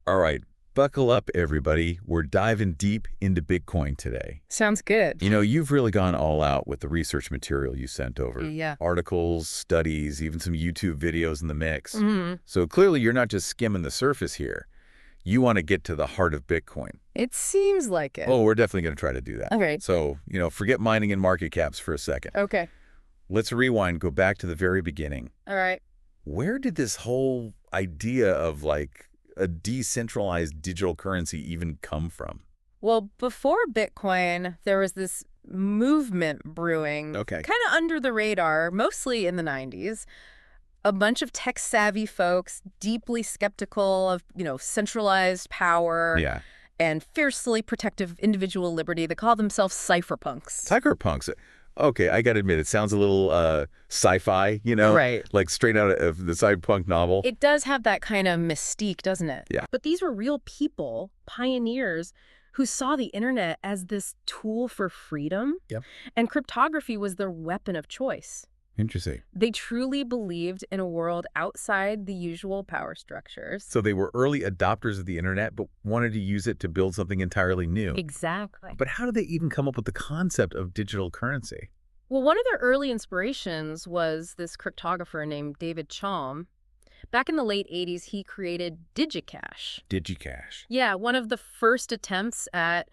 All right, buckle up, everybody. We're diving deep into Bitcoin today. Sounds good. You've really gone all out with the research material you sent over. Yeah. Articles, studies, even some YouTube videos in the mix. hmm So clearly you're not just skimming the surface here. You want to get to the heart of Bitcoin. It seems like it. Oh, we're definitely going to try to do that. All right. So, forget mining and market caps for a second. Okay. Let's rewind, go back to the very beginning. All right. Where did this whole idea of a decentralized digital currency even come from? Well, before Bitcoin, there was this movement brewing, Okay. kind of under the radar, mostly in the 90s. A bunch of tech-savvy folks, deeply skeptical of, centralized power Yeah. and fiercely protective individual liberty. They call themselves cypherpunks. Cypherpunks. Okay, I got to admit, it sounds a little sci-fi, Right. like straight out of the cyberpunk novel. It does have that kind of mystique, doesn't it? Yeah. But these were real people, pioneers, who saw the internet as this tool for freedom. Yep. And cryptography was their weapon of choice. Interesting. They truly believed in a world outside the usual power structures. So they were early adopters of the internet, but wanted to use it to build something entirely new. Exactly. But how did they even come up with the concept of digital currency? Well, one of their early inspirations was this cryptographer named David Chaum. Back in the late 80s, he created DigiCash. DigiCash. Yeah, one of the first attempts at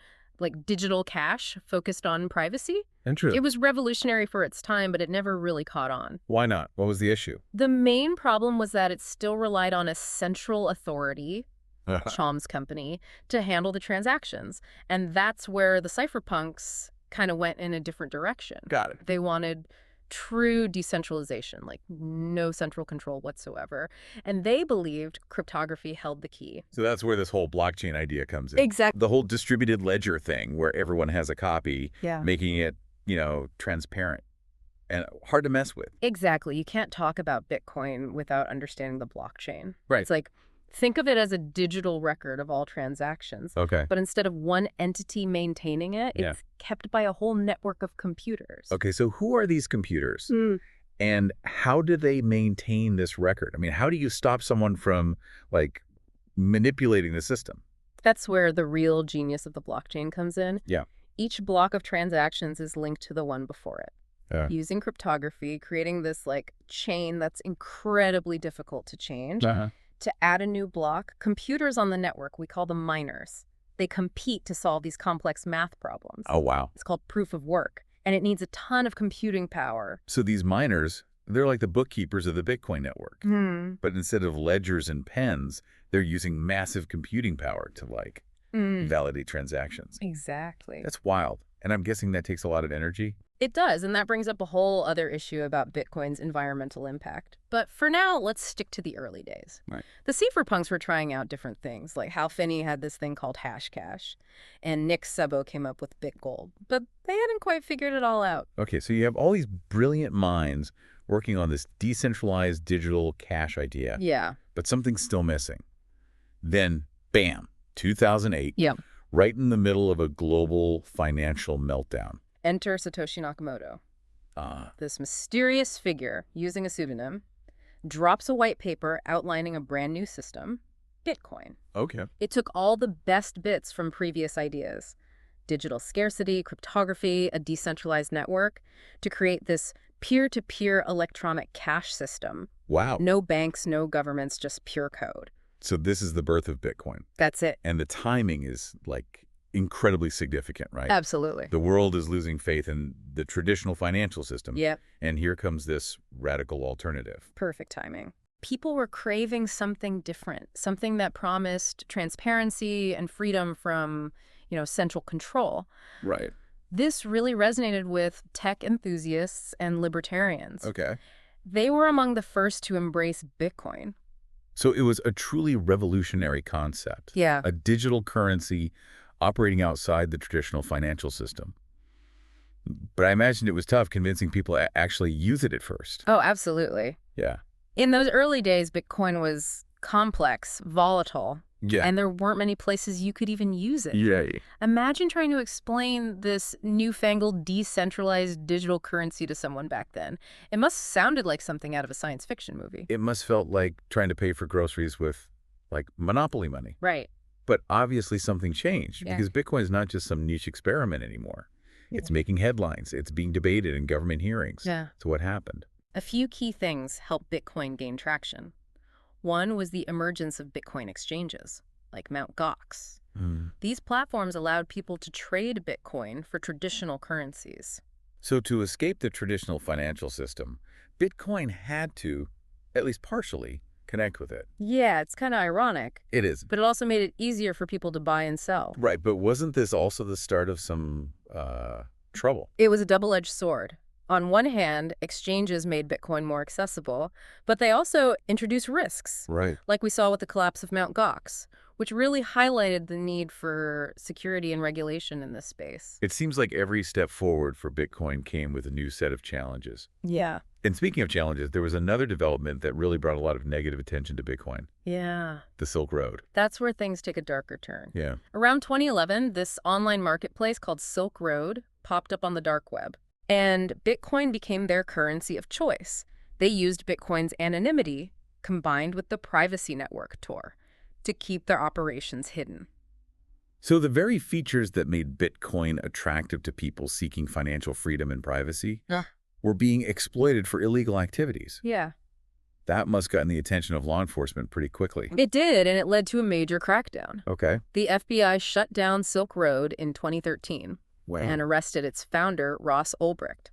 digital cash focused on privacy. Interesting. It was revolutionary for its time, but it never really caught on. Why not? What was the issue? The main problem was that it still relied on a central authority, Chaum's company, to handle the transactions. And that's where the cypherpunks kind of went in a different direction. Got it. They wanted true decentralization, like no central control whatsoever. And they believed cryptography held the key. So that's where this whole blockchain idea comes in. Exactly. The whole distributed ledger thing where everyone has a copy, Yeah. making it, transparent and hard to mess with. Exactly. You can't talk about Bitcoin without understanding the blockchain. Right. It's like, think of it as a digital record of all transactions. Okay. But instead of one entity maintaining it, Yeah. it's kept by a whole network of computers. Okay, so who are these computers? Mm. And how do they maintain this record? I mean, how do you stop someone from, manipulating the system? That's where the real genius of the blockchain comes in. Yeah. Each block of transactions is linked to the one before it. Yeah. Using cryptography, creating this chain that's incredibly difficult to change. Uh-huh. To add a new block, computers on the network, we call them miners. They compete to solve these complex math problems. Oh, wow. It's called proof of work, and it needs a ton of computing power. So these miners, they're like the bookkeepers of the Bitcoin network. But instead of ledgers and pens, they're using massive computing power to, validate transactions. Exactly. That's wild. And I'm guessing that takes a lot of energy. It does, and that brings up a whole other issue about Bitcoin's environmental impact. But for now, let's stick to the early days. Right. The cypherpunks were trying out different things, like Hal Finney had this thing called Hashcash, and Nick Szabo came up with BitGold. But they hadn't quite figured it all out. Okay, so you have all these brilliant minds working on this decentralized digital cash idea. Yeah. But something's still missing. Then, bam, 2008, Yep. right in the middle of a global financial meltdown. Enter Satoshi Nakamoto. This mysterious figure, using a pseudonym, drops a white paper outlining a brand new system, Bitcoin. Okay. It took all the best bits from previous ideas, digital scarcity, cryptography, a decentralized network, to create this peer-to-peer electronic cash system. Wow. No banks, no governments, just pure code. So this is the birth of Bitcoin. That's it. And the timing is, incredibly significant, right? Absolutely. The world is losing faith in the traditional financial system. Yep. And here comes this radical alternative. Perfect timing. People were craving something different, something that promised transparency and freedom from, central control. Right. This really resonated with tech enthusiasts and libertarians. Okay. They were among the first to embrace Bitcoin. So it was a truly revolutionary concept. Yeah. A digital currency operating outside the traditional financial system. But I imagine it was tough convincing people to actually use it at first. Oh, absolutely. Yeah. In those early days, Bitcoin was complex, volatile, Yeah. and there weren't many places you could even use it. Yeah. Imagine trying to explain this newfangled, decentralized digital currency to someone back then. It must have sounded like something out of a science fiction movie. It must felt like trying to pay for groceries with like monopoly money. Right. But obviously something changed Yeah. because Bitcoin is not just some niche experiment anymore. It's making headlines. It's being debated in government hearings. Yeah. So what happened? A few key things helped Bitcoin gain traction. One was the emergence of Bitcoin exchanges, like Mt. Gox. These platforms allowed people to trade Bitcoin for traditional currencies. So to escape the traditional financial system, Bitcoin had to, at least partially, connect with it. Yeah, it's kind of ironic, It is. but it also made it easier for people to buy and sell. Right, but wasn't this also the start of some trouble? It was a double-edged sword. On one hand, exchanges made Bitcoin more accessible, but they also introduced risks, Right. like we saw with the collapse of Mt. Gox, which really highlighted the need for security and regulation in this space. It seems like every step forward for Bitcoin came with a new set of challenges. Yeah. And speaking of challenges, there was another development that really brought a lot of negative attention to Bitcoin, Yeah. the Silk Road. That's where things take a darker turn. Yeah. Around 2011, this online marketplace called Silk Road popped up on the dark web, and Bitcoin became their currency of choice. They used Bitcoin's anonymity combined with the privacy network Tor to keep their operations hidden. So the very features that made Bitcoin attractive to people seeking financial freedom and privacy were being exploited for illegal activities. Yeah. That must have gotten the attention of law enforcement pretty quickly. It did, and it led to a major crackdown. Okay. The FBI shut down Silk Road in 2013 Wow. and arrested its founder, Ross Ulbricht.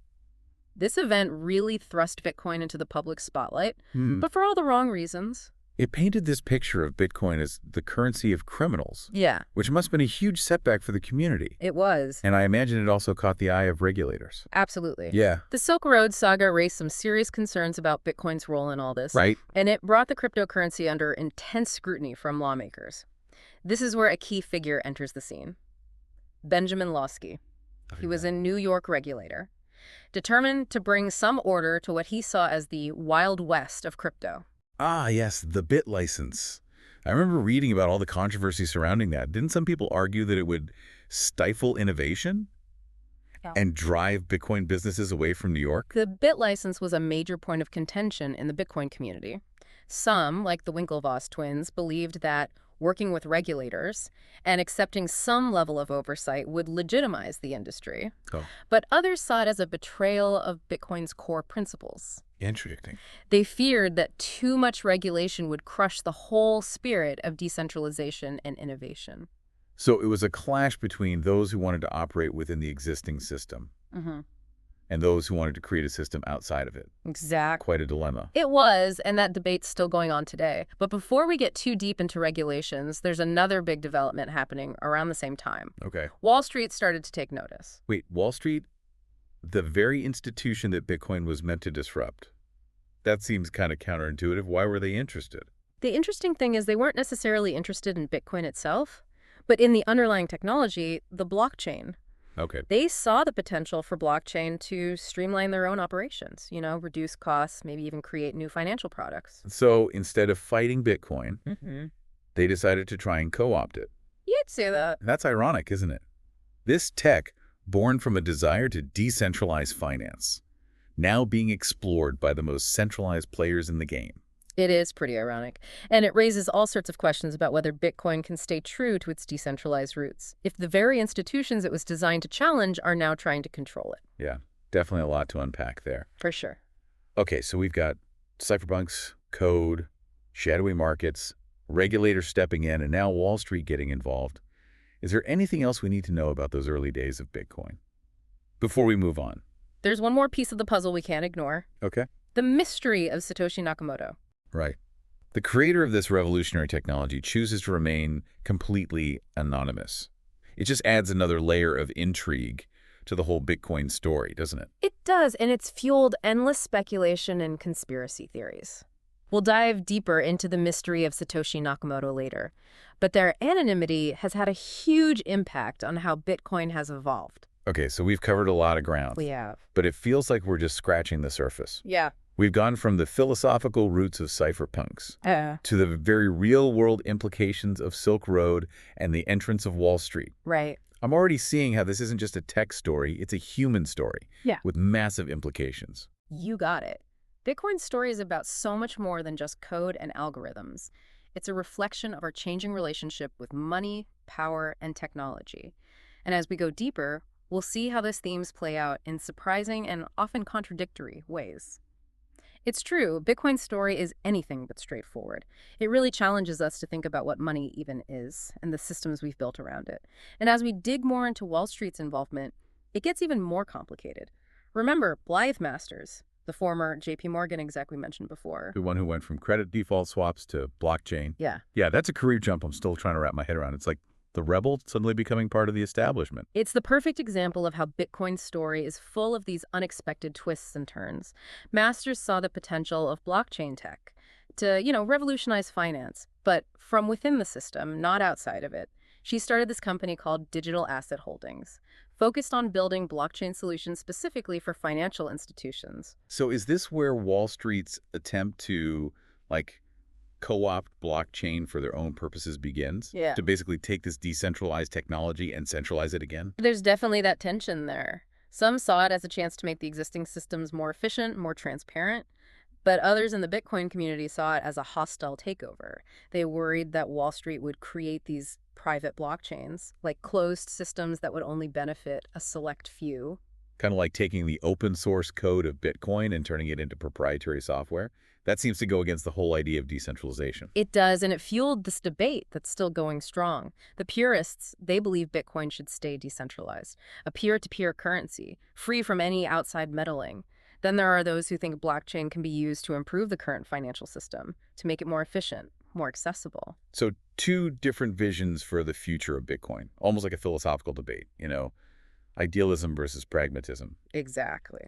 This event really thrust Bitcoin into the public spotlight, but for all the wrong reasons. It painted this picture of Bitcoin as the currency of criminals, Yeah, which must have been a huge setback for the community. it was. And I imagine it also caught the eye of regulators. Absolutely. Yeah. The Silk Road saga raised some serious concerns about Bitcoin's role in all this. Right. And it brought the cryptocurrency under intense scrutiny from lawmakers. This is where a key figure enters the scene. Benjamin Lawsky. He was a New York regulator, determined to bring some order to what he saw as the Wild West of crypto. Ah, yes, the bit license. I remember reading about all the controversy surrounding that. Didn't some people argue that it would stifle innovation and drive Bitcoin businesses away from New York? The bit license was a major point of contention in the Bitcoin community. Some, like the Winklevoss twins, believed that working with regulators and accepting some level of oversight would legitimize the industry. Oh. But others saw it as a betrayal of Bitcoin's core principles. Interesting. They feared that too much regulation would crush the whole spirit of decentralization and innovation. So it was a clash between those who wanted to operate within the existing system and those who wanted to create a system outside of it. Exactly. Quite a dilemma. It was, and that debate's still going on today. But before we get too deep into regulations, there's another big development happening around the same time. Okay. Wall Street started to take notice. Wait, Wall Street? The very institution that Bitcoin was meant to disrupt. That seems kind of counterintuitive. Why were they interested? The interesting thing is they weren't necessarily interested in Bitcoin itself, but in the underlying technology, the blockchain. Okay. They saw the potential for blockchain to streamline their own operations, reduce costs, maybe even create new financial products. So instead of fighting Bitcoin, they decided to try and co-opt it. You'd say that. That's ironic, isn't it? This tech, born from a desire to decentralize finance, now being explored by the most centralized players in the game. It is pretty ironic. And it raises all sorts of questions about whether Bitcoin can stay true to its decentralized roots, if the very institutions it was designed to challenge are now trying to control it. Yeah, definitely a lot to unpack there. For sure. Okay, so we've got cypherpunks, code, shadowy markets, regulators stepping in, and now Wall Street getting involved. Is there anything else we need to know about those early days of Bitcoin before we move on? There's one more piece of the puzzle we can't ignore. Okay. The mystery of Satoshi Nakamoto. Right. The creator of this revolutionary technology chooses to remain completely anonymous. It just adds another layer of intrigue to the whole Bitcoin story, doesn't it? It does, and it's fueled endless speculation and conspiracy theories. We'll dive deeper into the mystery of Satoshi Nakamoto later, but their anonymity has had a huge impact on how Bitcoin has evolved. Okay, so we've covered a lot of ground. We have. But it feels like we're just scratching the surface. Yeah. We've gone from the philosophical roots of cypherpunks to the very real-world implications of Silk Road and the entrance of Wall Street. Right. I'm already seeing how this isn't just a tech story, it's a human story with massive implications. You got it. Bitcoin's story is about so much more than just code and algorithms. It's a reflection of our changing relationship with money, power, and technology. And as we go deeper, we'll see how these themes play out in surprising and often contradictory ways. It's true, Bitcoin's story is anything but straightforward. It really challenges us to think about what money even is and the systems we've built around it. And as we dig more into Wall Street's involvement, it gets even more complicated. Remember Blythe Masters, the former JP Morgan exec we mentioned before. The one who went from credit default swaps to blockchain. Yeah. Yeah, that's a career jump I'm still trying to wrap my head around. It's like the rebel suddenly becoming part of the establishment. It's the perfect example of how Bitcoin's story is full of these unexpected twists and turns. Masters saw the potential of blockchain tech to, revolutionize finance, but from within the system, not outside of it. She started this company called Digital Asset Holdings, focused on building blockchain solutions specifically for financial institutions. So is this where Wall Street's attempt to, like, co-opt blockchain for their own purposes begins? Yeah. To basically take this decentralized technology and centralize it again? There's definitely that tension there. Some saw it as a chance to make the existing systems more efficient, more transparent, but others in the Bitcoin community saw it as a hostile takeover. They worried that Wall Street would create these private blockchains, like closed systems that would only benefit a select few. Kind of like taking the open source code of Bitcoin and turning it into proprietary software. That seems to go against the whole idea of decentralization. It does, and it fueled this debate that's still going strong. The purists, they believe Bitcoin should stay decentralized, a peer-to-peer currency, free from any outside meddling. Then there are those who think blockchain can be used to improve the current financial system, to make it more efficient, more accessible. So two different visions for the future of Bitcoin, almost like a philosophical debate, idealism versus pragmatism. Exactly.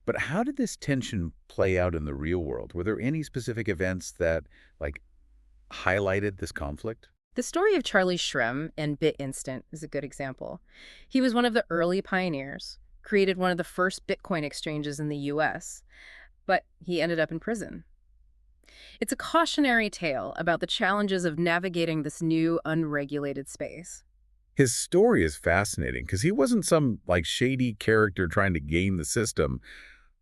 But how did this tension play out in the real world? Were there any specific events that, highlighted this conflict? The story of Charlie Shrem and BitInstant is a good example. He was one of the early pioneers, created one of the first Bitcoin exchanges in the US, but he ended up in prison. It's a cautionary tale about the challenges of navigating this new, unregulated space. His story is fascinating because he wasn't some, shady character trying to game the system.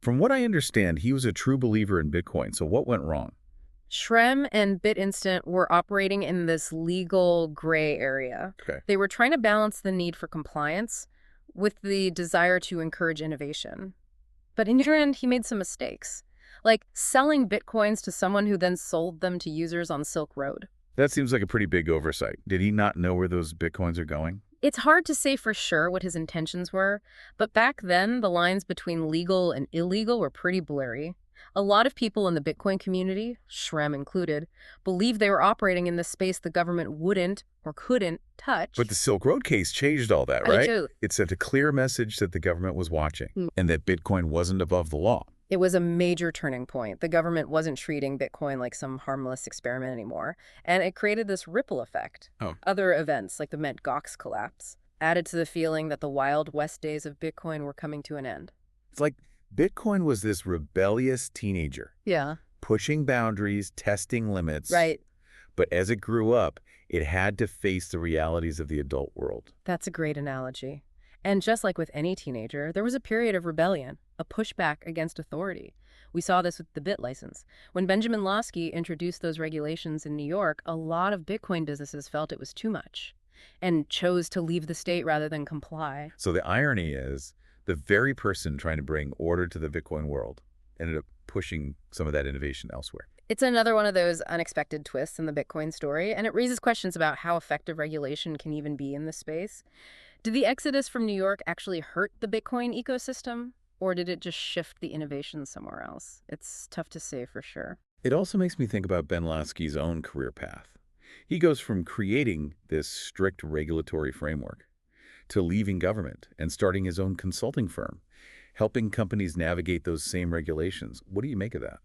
From what I understand, he was a true believer in Bitcoin. So what went wrong? Shrem and BitInstant were operating in this legal gray area. Okay. They were trying to balance the need for compliance with the desire to encourage innovation. But in the end, he made some mistakes, like selling Bitcoins to someone who then sold them to users on Silk Road. That seems like a pretty big oversight. Did he not know where those Bitcoins are going? It's hard to say for sure what his intentions were, but back then, the lines between legal and illegal were pretty blurry. A lot of people in the Bitcoin community, Shrem included, believed they were operating in this space the government wouldn't or couldn't touch. But the Silk Road case changed all that, right? I do. It sent a clear message that the government was watching and that Bitcoin wasn't above the law. It was a major turning point. The government wasn't treating Bitcoin like some harmless experiment anymore, and it created this ripple effect. Oh. Other events, like the Mt. Gox collapse, added to the feeling that the Wild West days of Bitcoin were coming to an end. It's like Bitcoin was this rebellious teenager. Yeah. Pushing boundaries, testing limits. Right. But as it grew up, it had to face the realities of the adult world. That's a great analogy. And just like with any teenager, there was a period of rebellion, a pushback against authority. We saw this with the BitLicense. When Benjamin Losky introduced those regulations in New York, a lot of Bitcoin businesses felt it was too much and chose to leave the state rather than comply. So the irony is, the very person trying to bring order to the Bitcoin world ended up pushing some of that innovation elsewhere. It's another one of those unexpected twists in the Bitcoin story, and it raises questions about how effective regulation can even be in this space. Did the exodus from New York actually hurt the Bitcoin ecosystem, or did it just shift the innovation somewhere else? It's tough to say for sure. It also makes me think about Ben Lasky's own career path. He goes from creating this strict regulatory framework to leaving government and starting his own consulting firm, helping companies navigate those same regulations. What do you make of that?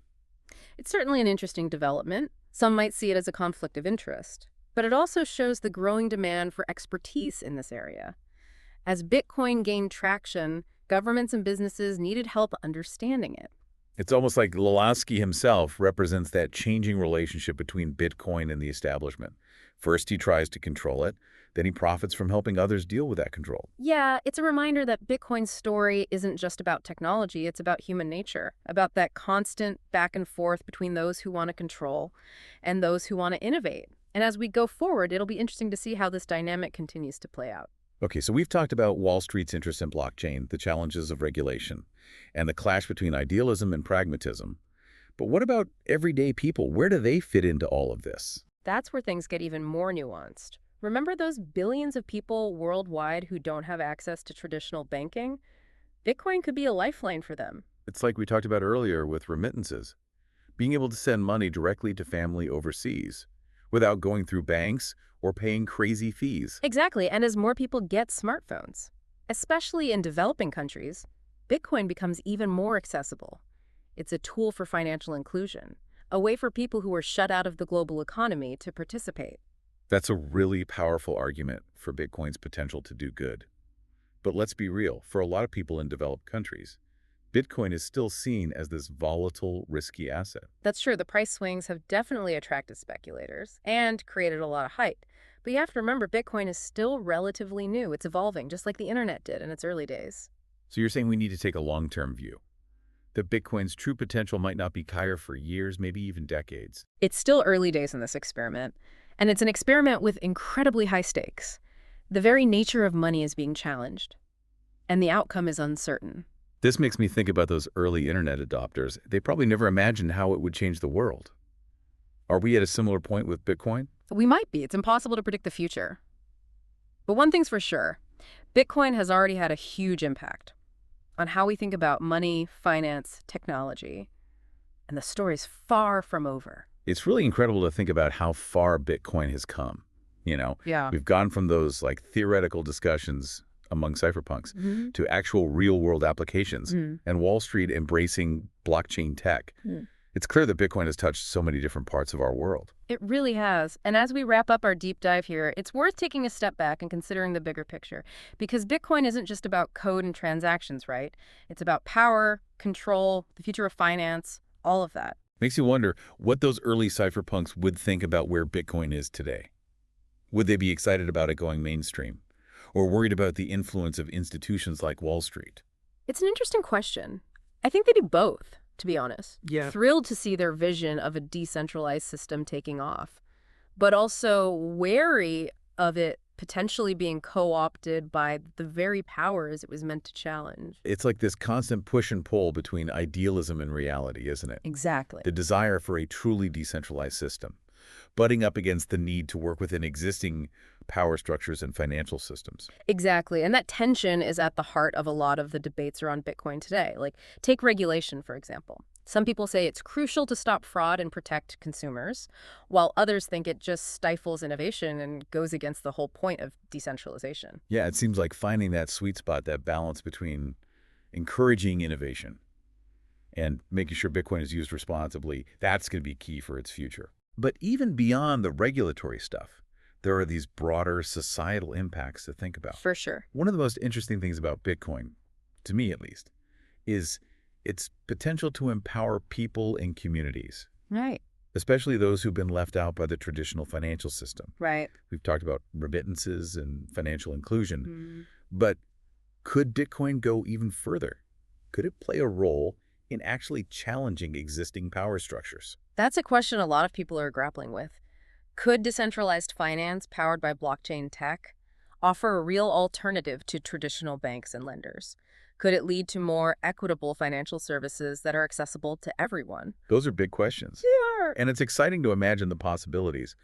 It's certainly an interesting development. Some might see it as a conflict of interest, but it also shows the growing demand for expertise in this area. As Bitcoin gained traction, governments and businesses needed help understanding it. It's almost like Lasky himself represents that changing relationship between Bitcoin and the establishment. First, he tries to control it. Then he profits from helping others deal with that control. Yeah, it's a reminder that Bitcoin's story isn't just about technology, it's about human nature, about that constant back and forth between those who want to control and those who want to innovate. And as we go forward, it'll be interesting to see how this dynamic continues to play out. Okay, so we've talked about Wall Street's interest in blockchain, the challenges of regulation, and the clash between idealism and pragmatism. But what about everyday people? Where do they fit into all of this? That's where things get even more nuanced. Remember those billions of people worldwide who don't have access to traditional banking? Bitcoin could be a lifeline for them. It's like we talked about earlier with remittances. Being able to send money directly to family overseas without going through banks or paying crazy fees. Exactly, and as more people get smartphones, especially in developing countries, Bitcoin becomes even more accessible. It's a tool for financial inclusion, a way for people who are shut out of the global economy to participate. That's a really powerful argument for Bitcoin's potential to do good. But let's be real, for a lot of people in developed countries, Bitcoin is still seen as this volatile, risky asset. That's true, the price swings have definitely attracted speculators and created a lot of hype. But you have to remember, Bitcoin is still relatively new. It's evolving, just like the internet did in its early days. So you're saying we need to take a long-term view, that Bitcoin's true potential might not be higher for years, maybe even decades. It's still early days in this experiment, and it's an experiment with incredibly high stakes. The very nature of money is being challenged, and the outcome is uncertain. This makes me think about those early internet adopters. They probably never imagined how it would change the world. Are we at a similar point with Bitcoin? We might be. It's impossible to predict the future. But one thing's for sure, Bitcoin has already had a huge impact on how we think about money, finance, technology, and the story's far from over. It's really incredible to think about how far Bitcoin has come. Yeah. We've gone from those theoretical discussions among cypherpunks Mhm. to actual real-world applications Mm. and Wall Street embracing blockchain tech. Mm. It's clear that Bitcoin has touched so many different parts of our world. It really has. And as we wrap up our deep dive here, it's worth taking a step back and considering the bigger picture. Because Bitcoin isn't just about code and transactions, right? It's about power, control, the future of finance, all of that. Makes you wonder what those early cypherpunks would think about where Bitcoin is today. Would they be excited about it going mainstream? Or worried about the influence of institutions like Wall Street? It's an interesting question. I think they do both, to be honest. Yeah. Thrilled to see their vision of a decentralized system taking off, but also wary of it potentially being co-opted by the very powers it was meant to challenge. It's like this constant push and pull between idealism and reality, isn't it? Exactly. The desire for a truly decentralized system, butting up against the need to work within existing power structures and financial systems. Exactly. And that tension is at the heart of a lot of the debates around Bitcoin today. Like, take regulation, for example. Some people say it's crucial to stop fraud and protect consumers, while others think it just stifles innovation and goes against the whole point of decentralization. Yeah, it seems like finding that sweet spot, that balance between encouraging innovation and making sure Bitcoin is used responsibly, that's going to be key for its future. But even beyond the regulatory stuff, there are these broader societal impacts to think about. For sure. One of the most interesting things about Bitcoin, to me at least, is its potential to empower people and communities, Right. especially those who've been left out by the traditional financial system. Right. We've talked about remittances and financial inclusion, Mm. but could Bitcoin go even further? Could it play a role in actually challenging existing power structures? That's a question a lot of people are grappling with. Could decentralized finance powered by blockchain tech offer a real alternative to traditional banks and lenders? Could it lead to more equitable financial services that are accessible to everyone? Those are big questions. Sure. And it's exciting to imagine the possibilities,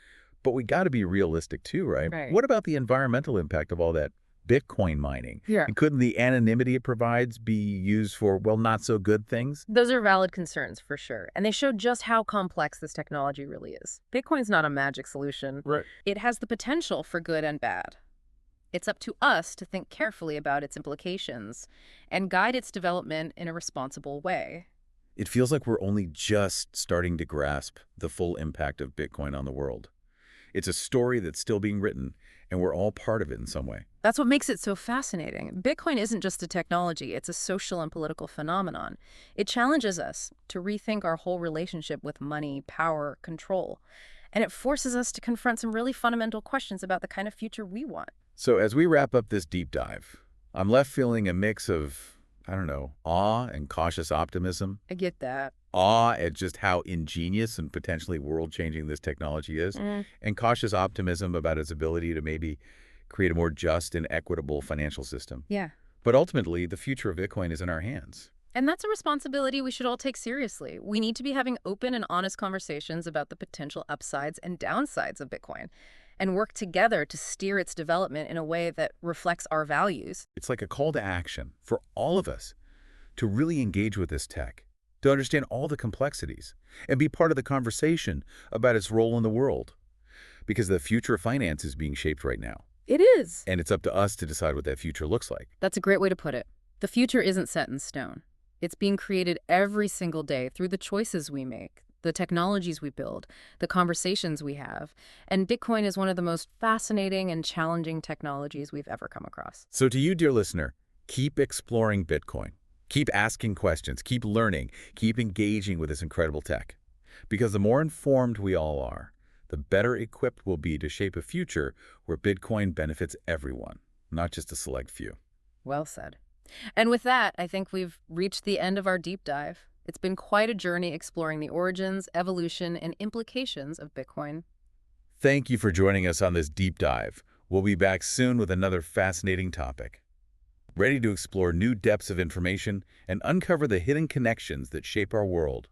but we got to be realistic too, right? Right. What about the environmental impact of all that Bitcoin mining? Yeah. And couldn't the anonymity it provides be used for, well, not so good things? Those are valid concerns for sure, and they show just how complex this technology really is. Bitcoin's not a magic solution. Right. It has the potential for good and bad. It's up to us to think carefully about its implications and guide its development in a responsible way. It feels like we're only just starting to grasp the full impact of Bitcoin on the world. It's a story that's still being written, and we're all part of it in some way. That's what makes it so fascinating. Bitcoin isn't just a technology, it's a social and political phenomenon. It challenges us to rethink our whole relationship with money, power, control. And it forces us to confront some really fundamental questions about the kind of future we want. So as we wrap up this deep dive, I'm left feeling a mix of, I don't know, awe and cautious optimism. I get that. Awe at just how ingenious and potentially world-changing this technology is, and cautious optimism about its ability to maybe create a more just and equitable financial system. Yeah. But ultimately, the future of Bitcoin is in our hands. And that's a responsibility we should all take seriously. We need to be having open and honest conversations about the potential upsides and downsides of Bitcoin and work together to steer its development in a way that reflects our values. It's like a call to action for all of us to really engage with this tech, to understand all the complexities, and be part of the conversation about its role in the world. Because the future of finance is being shaped right now. It is. And it's up to us to decide what that future looks like. That's a great way to put it. The future isn't set in stone. It's being created every single day through the choices we make, the technologies we build, the conversations we have. And Bitcoin is one of the most fascinating and challenging technologies we've ever come across. So to you, dear listener, keep exploring Bitcoin. Keep asking questions, keep learning, keep engaging with this incredible tech. Because the more informed we all are, the better equipped we'll be to shape a future where Bitcoin benefits everyone, not just a select few. Well said. And with that, I think we've reached the end of our deep dive. It's been quite a journey exploring the origins, evolution, and implications of Bitcoin. Thank you for joining us on this deep dive. We'll be back soon with another fascinating topic. Ready to explore new depths of information and uncover the hidden connections that shape our world.